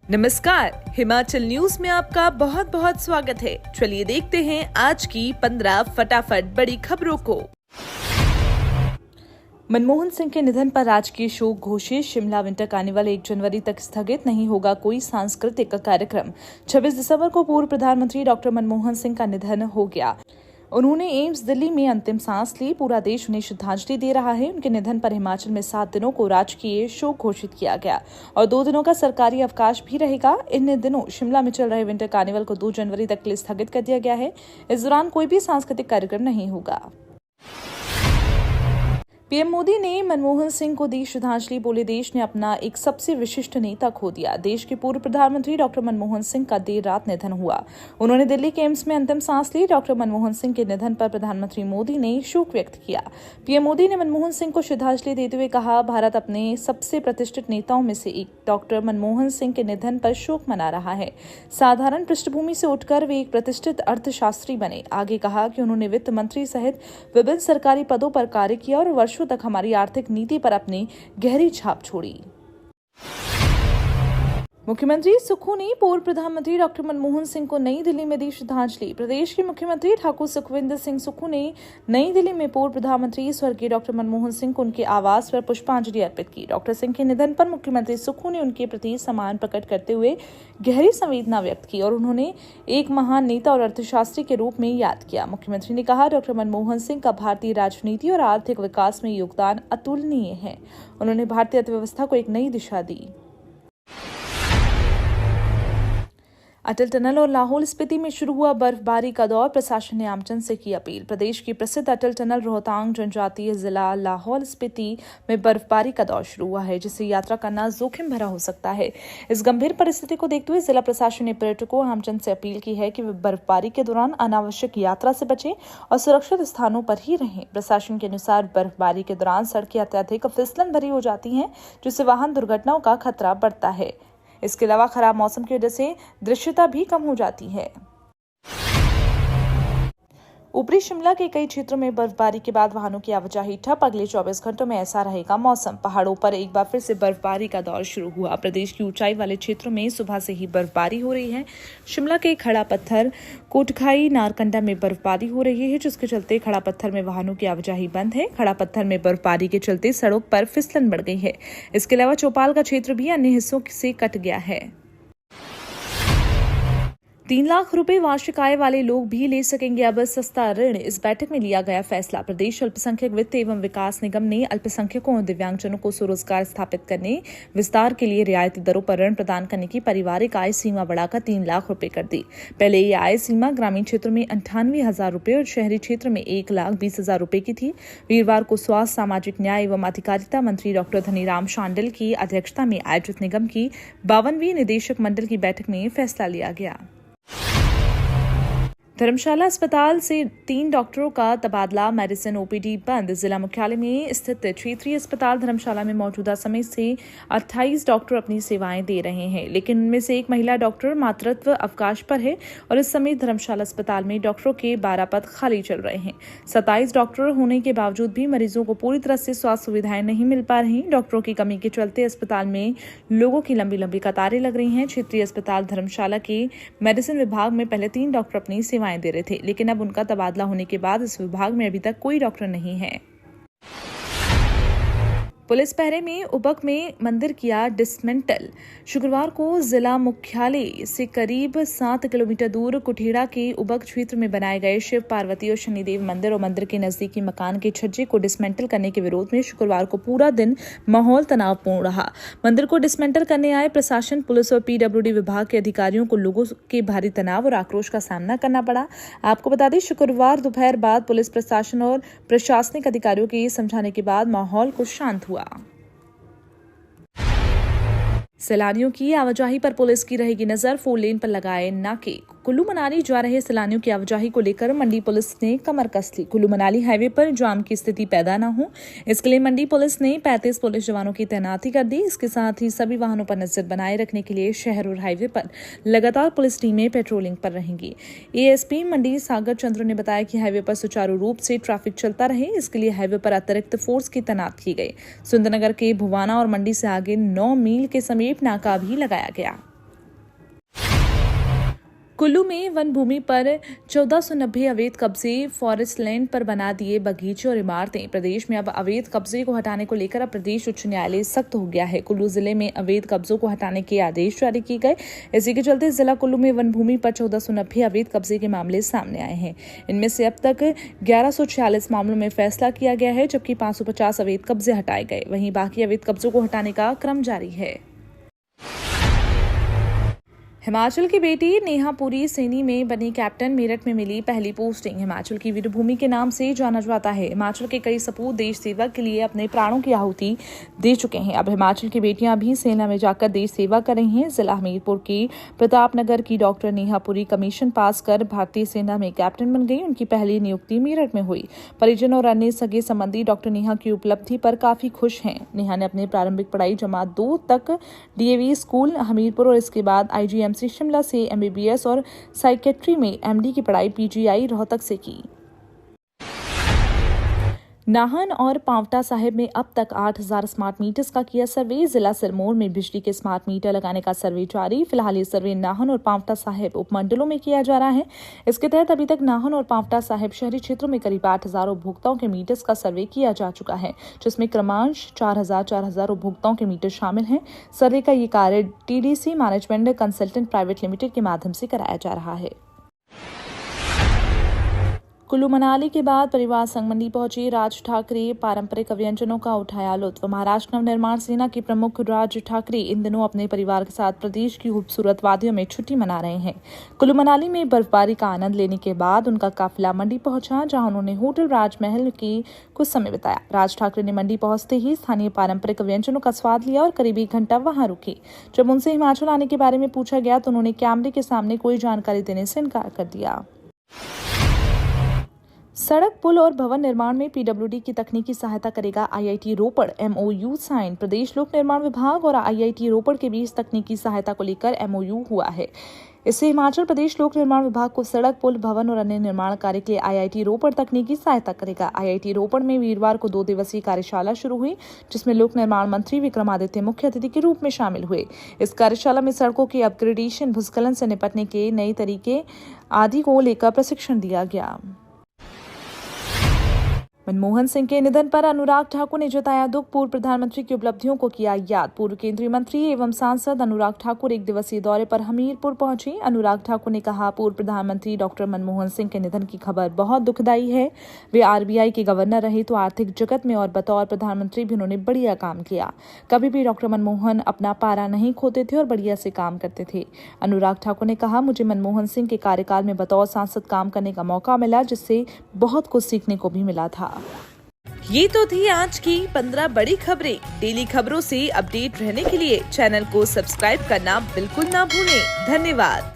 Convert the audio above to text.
नमस्कार, हिमाचल न्यूज में आपका बहुत बहुत स्वागत है। चलिए देखते हैं आज की 15 फटाफट बड़ी खबरों को। मनमोहन सिंह के निधन पर राजकीय शोक घोषित। शिमला विंटर कार्निवल 1 जनवरी तक स्थगित, नहीं होगा कोई सांस्कृतिक कार्यक्रम। 26 दिसंबर को पूर्व प्रधानमंत्री डॉक्टर मनमोहन सिंह का निधन हो गया। उन्होंने एम्स दिल्ली में अंतिम सांस ली। पूरा देश उन्हें श्रद्धांजलि दे रहा है। उनके निधन पर हिमाचल में 7 दिनों को राजकीय शोक घोषित किया गया और 2 दिनों का सरकारी अवकाश भी रहेगा। इन दिनों शिमला में चल रहे विंटर कार्निवल को 2 जनवरी तक के लिए स्थगित कर दिया गया है। इस दौरान कोई भी सांस्कृतिक कार्यक्रम नहीं होगा। पीएम मोदी ने मनमोहन सिंह को दी श्रद्धांजलि। बोले, देश ने अपना एक सबसे विशिष्ट नेता खो दिया। देश के पूर्व प्रधानमंत्री डॉक्टर मनमोहन सिंह का देर रात निधन हुआ। उन्होंने दिल्ली के एम्स में अंतिम सांस ली। डॉक्टर मनमोहन सिंह के निधन पर प्रधानमंत्री मोदी ने शोक व्यक्त किया। पीएम मोदी ने मनमोहन सिंह को श्रद्धांजलि देते हुए कहा, भारत अपने सबसे प्रतिष्ठित नेताओं में से एक डॉक्टर मनमोहन सिंह के निधन पर शोक मना रहा है। साधारण पृष्ठभूमि से उठकर वे एक प्रतिष्ठित अर्थशास्त्री बने। आगे कहा कि उन्होंने वित्त मंत्री सहित विभिन्न सरकारी पदों पर कार्य किया और वर्षों तक हमारी आर्थिक नीति पर अपनी गहरी छाप छोड़ी। मुख्यमंत्री सुक्खू ने पूर्व प्रधानमंत्री डॉक्टर मनमोहन सिंह को नई दिल्ली में दी श्रद्धांजलि। प्रदेश के मुख्यमंत्री ठाकुर सुखविंदर सिंह सुक्खू ने नई दिल्ली में पूर्व प्रधानमंत्री स्वर्गीय डॉक्टर मनमोहन सिंह को उनके आवास पर पुष्पांजलि अर्पित की। डॉक्टर सिंह के निधन पर मुख्यमंत्री सुक्खू ने उनके प्रति सम्मान प्रकट करते हुए गहरी संवेदना व्यक्त की और उन्होंने एक महान नेता और अर्थशास्त्री के रूप में याद किया। मुख्यमंत्री ने कहा, डॉक्टर मनमोहन सिंह का भारतीय राजनीति और आर्थिक विकास में योगदान अतुलनीय है। उन्होंने भारतीय अर्थव्यवस्था को एक नई दिशा दी। अटल टनल और लाहौल स्पीति में शुरू हुआ बर्फबारी का दौर। प्रशासन ने आमजन से की अपील। प्रदेश की प्रसिद्ध अटल टनल रोहतांग जनजातीय जिला लाहौल स्पीति में बर्फबारी का दौर शुरू हुआ है, जिससे यात्रा करना जोखिम भरा हो सकता है। इस गंभीर परिस्थिति को देखते हुए जिला प्रशासन ने पर्यटकों आमजन से अपील की है कि वे बर्फबारी के दौरान अनावश्यक यात्रा से बचें और सुरक्षित स्थानों पर ही रहें। प्रशासन के अनुसार बर्फबारी के दौरान सड़कें अत्यधिक फिसलन भरी हो जाती हैं, जिससे वाहन दुर्घटनाओं का खतरा बढ़ता है। इसके अलावा खराब मौसम की वजह से दृश्यता भी कम हो जाती है। ऊपरी शिमला के कई क्षेत्रों में बर्फबारी के बाद वाहनों की आवाजाही ठप। अगले 24 घंटों में ऐसा रहेगा मौसम। पहाड़ों पर एक बार फिर से बर्फबारी का दौर शुरू हुआ। प्रदेश की ऊंचाई वाले क्षेत्रों में सुबह से ही बर्फबारी हो रही है। शिमला के खड़ा पत्थर, कोटखाई, नारकंडा में बर्फबारी हो रही है, जिसके चलते खड़ा पत्थर में वाहनों की आवाजाही बंद है। खड़ा पत्थर में बर्फबारी के चलते सड़क पर फिसलन बढ़ गई है। इसके अलावा चौपाल का क्षेत्र भी अन्य हिस्सों से कट गया है। 3 लाख रुपए वार्षिक आय वाले लोग भी ले सकेंगे अब सस्ता ऋण। इस बैठक में लिया गया फैसला। प्रदेश अल्पसंख्यक वित्त एवं विकास निगम ने अल्पसंख्यकों और दिव्यांगजनों को स्वरोजगार स्थापित करने, विस्तार के लिए रियायती दरों पर ऋण प्रदान करने की पारिवारिक आय सीमा बढ़ाकर 3 लाख रुपए कर दी। पहले ये आय सीमा ग्रामीण क्षेत्र में 98,000 रुपए और शहरी क्षेत्र में 1,20,000 रुपए की थी। वीरवार को स्वास्थ्य, सामाजिक न्याय एवं अधिकारिता मंत्री डॉक्टर धनीराम शांडिल की अध्यक्षता में आयोजित निगम की 52वीं निदेशक मंडल की बैठक में फैसला लिया गया। धर्मशाला अस्पताल से 3 डॉक्टरों का तबादला। मेडिसिन ओपीडी बंद। जिला मुख्यालय में स्थित क्षेत्रीय अस्पताल धर्मशाला में मौजूदा समय से 28 डॉक्टर अपनी सेवाएं दे रहे हैं, लेकिन उनमें से एक महिला डॉक्टर मातृत्व अवकाश पर है और इस समय धर्मशाला अस्पताल में डॉक्टरों के 12 पद खाली चल रहे हैं। 27 डॉक्टर होने के बावजूद भी मरीजों को पूरी तरह से स्वास्थ्य सुविधाएं नहीं मिल पा रही। डॉक्टरों की कमी के चलते अस्पताल में लोगों की लंबी लंबी कतारें लग रही हैं। क्षेत्रीय अस्पताल धर्मशाला के मेडिसिन विभाग में पहले 3 डॉक्टर अपनी सेवाएं दे रहे थे, लेकिन अब उनका तबादला होने के बाद इस विभाग में अभी तक कोई डॉक्टर नहीं है। पुलिस पहरे में उबक में मंदिर किया डिसमेंटल। शुक्रवार को जिला मुख्यालय से करीब 7 किलोमीटर दूर कुठेड़ा के उबक क्षेत्र में बनाए गए शिव, पार्वती और शनिदेव मंदिर और मंदिर के नजदीकी मकान के छज्जे को डिसमेंटल करने के विरोध में शुक्रवार को पूरा दिन माहौल तनावपूर्ण रहा। मंदिर को डिसमेंटल करने आए प्रशासन, पुलिस और पीडब्ल्यूडी विभाग के अधिकारियों को लोगों के भारी तनाव और आक्रोश का सामना करना पड़ा। आपको बता दें, शुक्रवार दोपहर बाद पुलिस प्रशासन और प्रशासनिक अधिकारियों के समझाने के बाद माहौल को शांत हुआ। सैलानियों की आवाजाही पर पुलिस की रहेगी नजर। 4 लेन पर लगाए नाके। कुल्लू मनाली जा रहे सैलानियों की आवाजाही को लेकर मंडी पुलिस ने कमर कस ली। कुल्लू मनाली हाईवे पर जाम की स्थिति पैदा न हो, इसके लिए मंडी पुलिस ने 35 पुलिस जवानों की तैनाती कर दी। इसके साथ ही सभी वाहनों पर नजर बनाए रखने के लिए शहर और हाईवे पर लगातार पुलिस टीमें पेट्रोलिंग पर रहेंगी। एएसपी मंडी सागर चंद्र ने बताया कि हाईवे पर सुचारू रूप से ट्रैफिक चलता रहे, इसके लिए हाईवे पर अतिरिक्त फोर्स की तैनात की गई। सुंदरनगर के भुवाना और मंडी से आगे 9 मील के समीप नाका भी लगाया गया। कुल्लू में वन भूमि पर 1490 अवैध कब्जे, फॉरेस्ट लैंड पर बना दिए बगीचे और इमारतें। प्रदेश में अब अवैध कब्जे को हटाने को लेकर अब प्रदेश उच्च न्यायालय सख्त हो गया है। कुल्लू जिले में अवैध कब्जों को हटाने के आदेश जारी किए गए। इसी के चलते जिला कुल्लू में वन भूमि पर 1490 अवैध कब्जे के मामले सामने आए हैं। इनमें से अब तक 1146 मामलों में फैसला किया गया है, जबकि 550 अवैध कब्जे हटाए गए। वहीं बाकी अवैध कब्जों को हटाने का क्रम जारी है। हिमाचल की बेटी नेहा पुरी सैनी में बनी कैप्टन, मेरठ में मिली पहली पोस्टिंग। हिमाचल की वीरभूमि के नाम से जाना जाता है। हिमाचल के कई सपूत देश सेवा के लिए अपने प्राणों की आहुति दे चुके हैं। अब हिमाचल की बेटियां भी सेना में जाकर देश सेवा कर रही हैं। जिला हमीरपुर के प्रतापनगर की डॉक्टर नेहा पुरी कमीशन पास कर भारतीय सेना में कैप्टन बन गई। उनकी पहली नियुक्ति मेरठ में हुई। परिजन और अन्य सगे संबंधी डॉक्टर नेहा की उपलब्धि पर काफी खुश हैं। नेहा ने अपनी प्रारंभिक पढ़ाई जमात 2 तक डीएवी स्कूल हमीरपुर और इसके बाद आईजीएमसी शिमला से एमबीबीएस और साइकेट्री में एमडी की पढ़ाई पीजीआई रोहतक से की। नाहन और पांवटा साहिब में अब तक 8000 स्मार्ट मीटर्स का किया सर्वे। जिला सिरमौर में बिजली के स्मार्ट मीटर लगाने का सर्वे जारी। फिलहाल ये सर्वे नाहन और पांवटा साहिब उपमंडलों में किया जा रहा है। इसके तहत अभी तक नाहन और पांवटा साहिब शहरी क्षेत्रों में करीब 8000 उपभोक्ताओं के मीटर्स का सर्वे किया जा चुका है, जिसमें क्रमांश 4000 उपभोक्ताओं के मीटर शामिल हैं। सर्वे का ये कार्य TDC management consultant private limited के माध्यम से कराया जा रहा है। कुल्लू मनाली के बाद परिवार संग मंडी पहुंचे राज ठाकरे। पारंपरिक व्यंजनों का उठाया लुत्फ। महाराष्ट्र नवनिर्माण सेना के प्रमुख राज ठाकरे इन दिनों अपने परिवार के साथ प्रदेश की खूबसूरत वादियों में छुट्टी मना रहे हैं। कुल्लू मनाली में बर्फबारी का आनंद लेने के बाद उनका काफिला मंडी पहुंचा, जहां उन्होंने होटल राजमहल के कुछ समय बिताया। राज ठाकरे ने मंडी पहुंचते ही स्थानीय पारंपरिक व्यंजनों का स्वाद लिया और करीब 1 घंटा वहां रुके। जब उनसे हिमाचल आने के बारे में पूछा गया तो उन्होंने कैमरे के सामने कोई जानकारी देने से इनकार कर दिया। सड़क, पुल और भवन निर्माण में पीडब्ल्यूडी की तकनीकी सहायता करेगा आईआईटी रोपड़। MOU sign. प्रदेश लोक निर्माण विभाग और आईआईटी रोपड़ के बीच तकनीकी सहायता को लेकर एमओयू हुआ है। इससे हिमाचल प्रदेश लोक निर्माण विभाग को सड़क, पुल, भवन और अन्य निर्माण कार्य के लिए आईआईटी रोपड़ तकनीकी सहायता करेगा। आईआईटी रोपड़ में वीरवार को 2 दिवसीय कार्यशाला शुरू हुई, जिसमें लोक निर्माण मंत्री विक्रमादित्य मुख्य अतिथि के रूप में शामिल हुए। इस कार्यशाला में सड़कों के अपग्रेडेशन, भूस्खलन से निपटने के नए तरीके आदि को लेकर प्रशिक्षण दिया गया। मनमोहन सिंह के निधन पर अनुराग ठाकुर ने जताया दुख। पूर्व प्रधानमंत्री की उपलब्धियों को किया याद। पूर्व केंद्रीय मंत्री एवं सांसद अनुराग ठाकुर 1 दिवसीय दौरे पर हमीरपुर पहुंचे। अनुराग ठाकुर ने कहा, पूर्व प्रधानमंत्री डॉक्टर मनमोहन सिंह के निधन की खबर बहुत दुखदायी है। वे आरबीआई के गवर्नर रहे तो आर्थिक जगत में और बतौर प्रधानमंत्री भी उन्होंने बढ़िया काम किया। कभी भी डॉक्टर मनमोहन अपना पारा नहीं खोते थे और बढ़िया से काम करते थे। अनुराग ठाकुर ने कहा, मुझे मनमोहन सिंह के कार्यकाल में बतौर सांसद काम करने का मौका मिला, जिससे बहुत कुछ सीखने को भी मिला था। ये तो थी आज की 15 बड़ी खबरें। डेली खबरों से अपडेट रहने के लिए चैनल को सब्सक्राइब करना बिल्कुल ना भूलें। धन्यवाद।